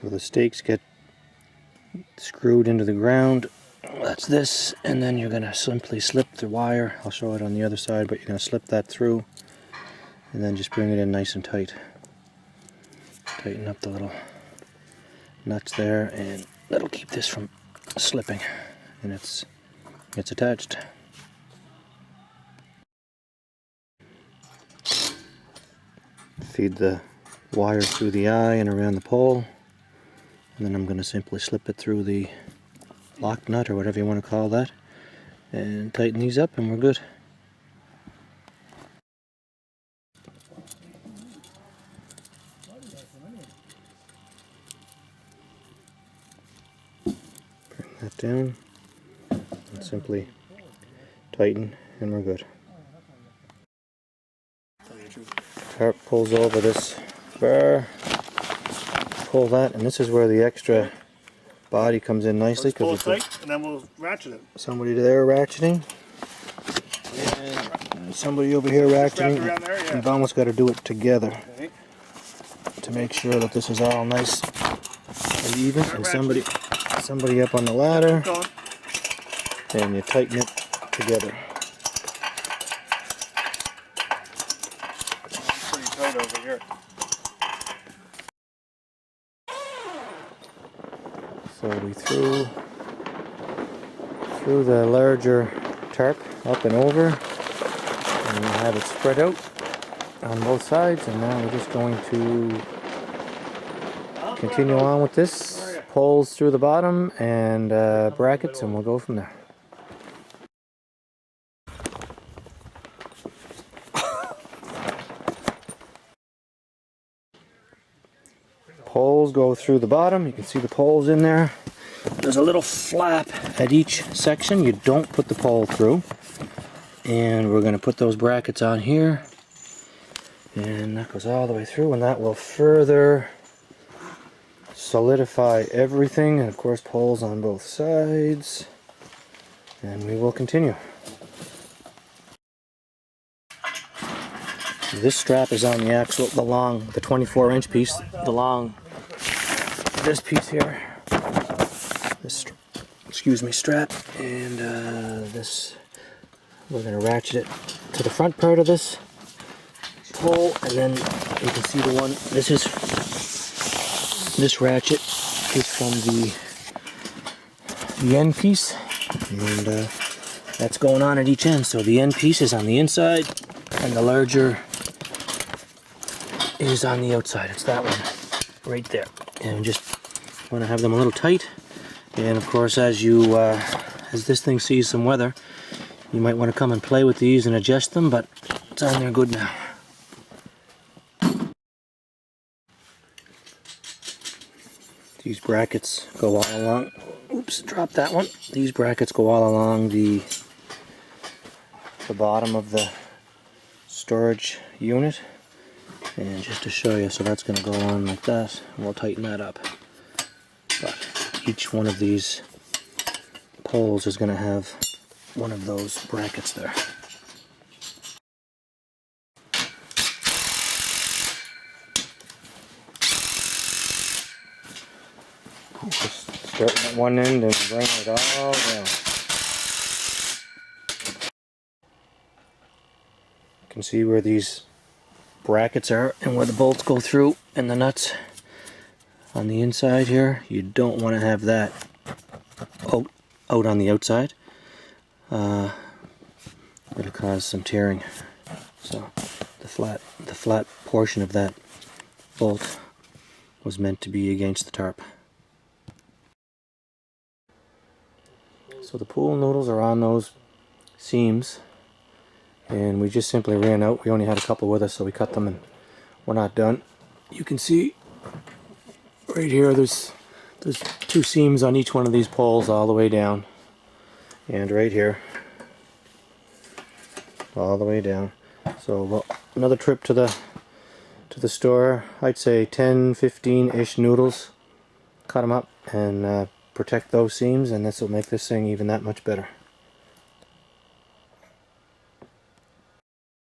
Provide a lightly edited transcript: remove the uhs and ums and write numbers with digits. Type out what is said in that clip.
So the stakes get screwed into the ground. That's this, and then you're going to simply slip the wire. I'll show it on the other side, but you're going to slip that through and then just bring it in nice and tight. Tighten up the little nuts there, and that'll keep this from slipping, and it's attached. Feed the wire through the eye and around the pole, and then I'm going to simply slip it through the lock nut or whatever you want to call that, and tighten these up, and we're good. Bring that down and simply tighten, and we're good. Tarp pulls over this bar, pull that, and this is where the extra body comes in nicely. Let's pull it tight, and then we'll ratchet it. Somebody there ratcheting, and somebody over here ratcheting. Around there, yeah. You've almost got to do it together Okay. to make sure that this is all nice and even. And somebody up on the ladder, and you tighten it together. Pretty tight over here. So we threw the larger tarp up and over, and we have it spread out on both sides, and now we're just going to continue on with this. Poles through the bottom and brackets, and we'll go from there. Poles go through the bottom. You can see the poles in there. There's a little flap at each section. You don't put the pole through. And we're going to put those brackets on here. And that goes all the way through, and that will further solidify everything. And of course, poles on both sides. And we will continue. This strap is on the axle, the 24-inch piece, this piece here, this strap, and this, we're going to ratchet it to the front part of this pole, and then you can see the one, this ratchet is from the end piece, and that's going on at each end. So the end piece is on the inside, and the larger is on the outside. It's that one right there, and just want to have them a little tight. And of course, as this thing sees some weather, you might want to come and play with these and adjust them, but it's on there good now. These brackets go all along, oops, dropped that one. These brackets go all along the bottom of the storage unit. And just to show you, so that's going to go on like that, and we'll tighten that up. But each one of these poles is going to have one of those brackets there. Just start at one end and bring it all down. You can see where these brackets are and where the bolts go through, and the nuts on the inside here. You don't want to have that out on the outside. It'll cause some tearing. So the flat portion of that bolt was meant to be against the tarp. So the pool noodles are on those seams, and we just simply ran out. We only had a couple with us, so we cut them, and we're not done. You can see right here there's two seams on each one of these poles all the way down, and right here all the way down. So well, another trip to the store, I'd say 10-15-ish noodles, cut them up and protect those seams, and this will make this thing even that much better.